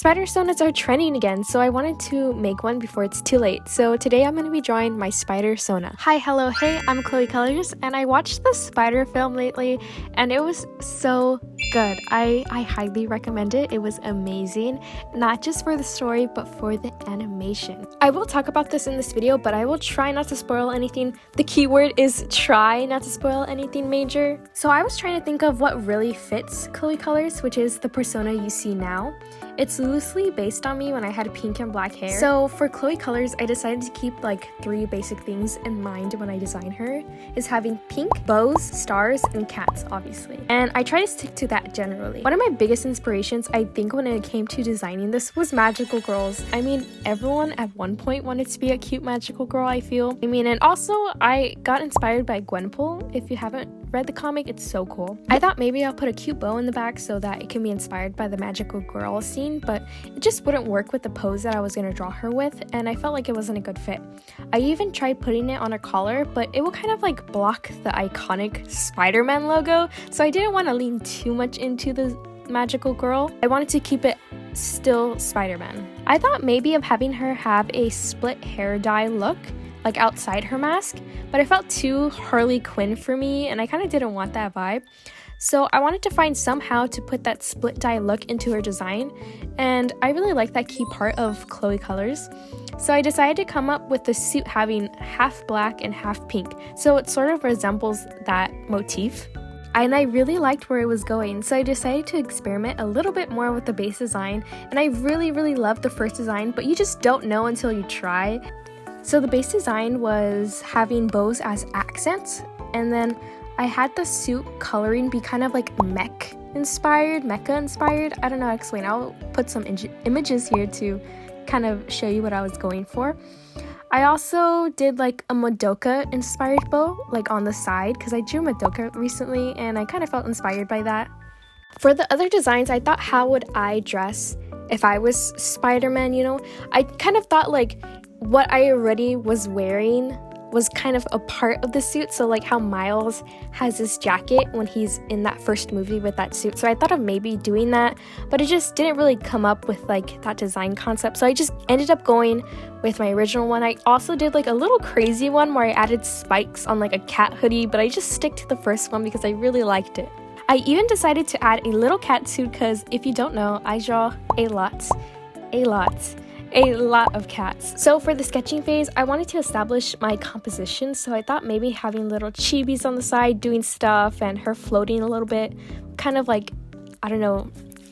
Spider-sonas are trending again, so I wanted to make one before it's too late. So today I'm going to be drawing my spider-sona. Hi, hello, hey, I'm Chloe Colors, and I watched the spider film lately, and it was so good. I highly recommend it. It was amazing, not just for the story, but for the animation. I will talk about this in this video, but I will try not to spoil anything. The keyword is try not to spoil anything major. So I was trying to think of what really fits Chloe Colors, which is the persona you see now. It's loosely based on me when I had pink and black hair. So for Chloe Colors, I decided to keep like 3 basic things in mind when I design her, is having pink, bows, stars, and cats, obviously. And I try to stick to that generally. One of my biggest inspirations, I think, when it came to designing this was magical girls. I mean, everyone at one point wanted to be a cute magical girl, I feel. And also I got inspired by Gwenpool. If you haven't read the comic, it's so cool. I thought maybe I'll put a cute bow in the back so that it can be inspired by the magical girl scene, but it just wouldn't work with the pose that I was going to draw her with, and I felt like it wasn't a good fit. I even tried putting it on her collar, but it would kind of like block the iconic Spider-Man logo, so I didn't want to lean too much into the magical girl. I wanted to keep it still Spider-Man. I thought maybe of having her have a split hair dye look, like outside her mask, but it felt too Harley Quinn for me, and I kind of didn't want that vibe. So I wanted to find somehow to put that split dye look into her design, and I really like that key part of Chloe Colors. So I decided to come up with the suit having half black and half pink, so it sort of resembles that motif. And I really liked where it was going, so I decided to experiment a little bit more with the base design, and I really loved the first design, but you just don't know until you try. So the base design was having bows as accents, and then I had the suit coloring be kind of like mecha inspired. I don't know how to explain. I'll put some images here to kind of show you what I was going for. I also did like a Madoka inspired bow like on the side because I drew Madoka recently and I kind of felt inspired by that. For the other designs, I thought, how would I dress if I was Spider-Man, you know? I kind of thought like what I already was wearing was kind of a part of the suit, so like how Miles has his jacket when he's in that first movie with that suit. So I thought of maybe doing that, but it just didn't really come up with like that design concept, so I just ended up going with my original one. I also did like a little crazy one where I added spikes on like a cat hoodie, but I just stick to the first one because I really liked it. I even decided to add a little cat suit because if you don't know, I draw a lot of cats. So for the sketching phase, I wanted to establish my composition, so I thought maybe having little chibis on the side doing stuff and her floating a little bit, kind of like, I don't know,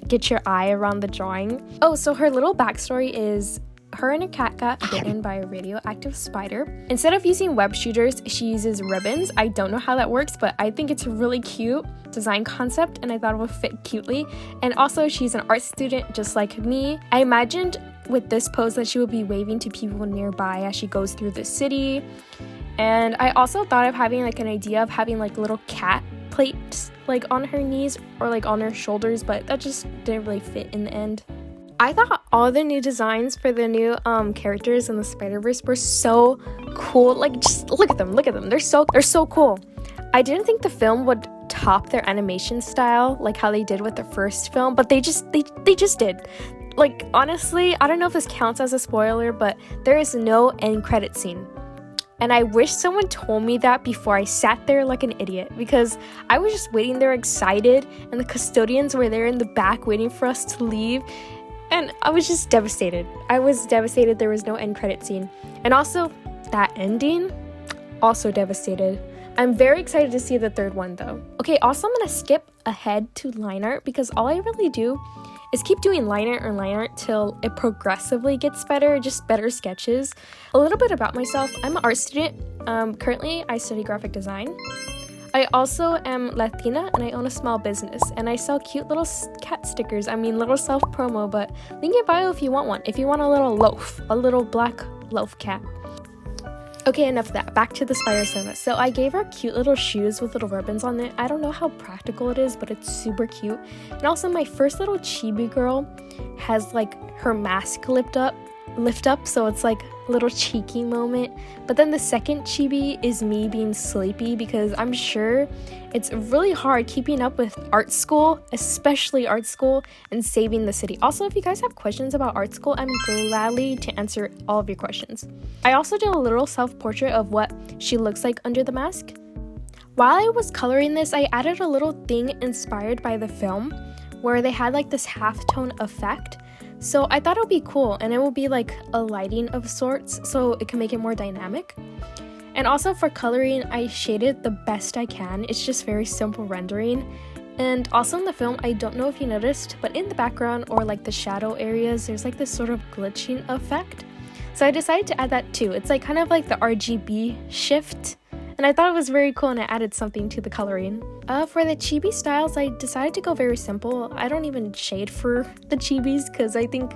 get your eye around the drawing. Oh, so her little backstory is her and her cat got bitten by a radioactive spider. Instead of using web shooters, she uses ribbons. I don't know how that works, but I think it's a really cute design concept and I thought it would fit cutely. And also she's an art student just like me. I imagined with this pose that she would be waving to people nearby as she goes through the city. And I also thought of having like an idea of having like little cat plates like on her knees or like on her shoulders, but that just didn't really fit in the end. I thought all the new designs for the new characters in the Spider-Verse were so cool. Like, just look at them. They're so cool. I didn't think the film would top their animation style like how they did with the first film, but they just did. Like, honestly, I don't know if this counts as a spoiler, but there is no end credit scene. And I wish someone told me that before I sat there like an idiot, because I was just waiting there excited, and the custodians were there in the back waiting for us to leave. And I was just devastated. There was no end credit scene. And also, that ending, also devastated. I'm very excited to see the third one though. Okay, also I'm gonna skip ahead to line art because all I really do is keep doing line art till it progressively gets better, just better sketches. A little bit about myself, I'm an art student. Currently, I study graphic design. I also am Latina and I own a small business and I sell cute little cat stickers. Little self-promo, but link in bio if you want one. If you want a little black loaf cat. Okay, enough of that. Back to the spider-sona. So I gave her cute little shoes with little ribbons on it. I don't know how practical it is, but it's super cute. And also my first little chibi girl has like her mask lipped up lift up, so it's like a little cheeky moment. But then the second chibi is me being sleepy because I'm sure it's really hard keeping up with art school, especially art school, and saving the city. Also, if you guys have questions about art school, I'm gladly to answer all of your questions. I also did a little self-portrait of what she looks like under the mask. While I was coloring this, I added a little thing inspired by the film where they had like this halftone effect. So I thought it would be cool, and it will be like a lighting of sorts, so it can make it more dynamic. And also for coloring, I shaded the best I can. It's just very simple rendering. And also in the film, I don't know if you noticed, but in the background or like the shadow areas, there's like this sort of glitching effect. So I decided to add that too. It's like kind of like the RGB shift. And I thought it was very cool, and I added something to the coloring. For the chibi styles, I decided to go very simple. I don't even shade for the chibis because I think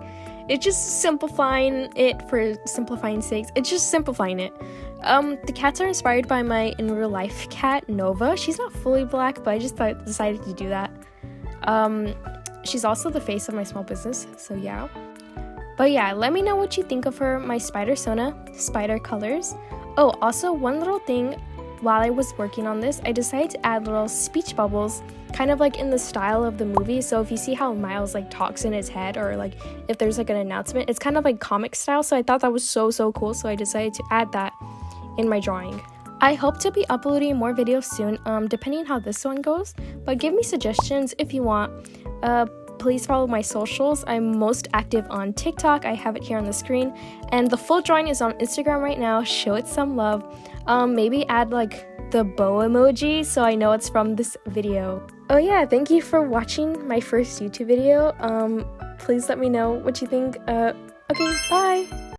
it's just simplifying it for simplifying sakes. It's just simplifying it. The cats are inspired by my in real life cat, Nova. She's not fully black, but I just decided to do that. She's also the face of my small business, so yeah. But yeah, let me know what you think of her, my spider-sona, spider colors. Oh, also one little thing. While I was working on this, I decided to add little speech bubbles, kind of like in the style of the movie. So if you see how Miles like talks in his head, or like if there's like an announcement, it's kind of like comic style. So I thought that was so cool. So I decided to add that in my drawing. I hope to be uploading more videos soon, depending on how this one goes. But give me suggestions if you want. Please follow my socials. I'm most active on TikTok. I have it here on the screen. And the full drawing is on Instagram right now. Show it some love. Maybe add like the bow emoji so I know it's from this video. Oh yeah, thank you for watching my first YouTube video. Please let me know what you think. Okay, bye!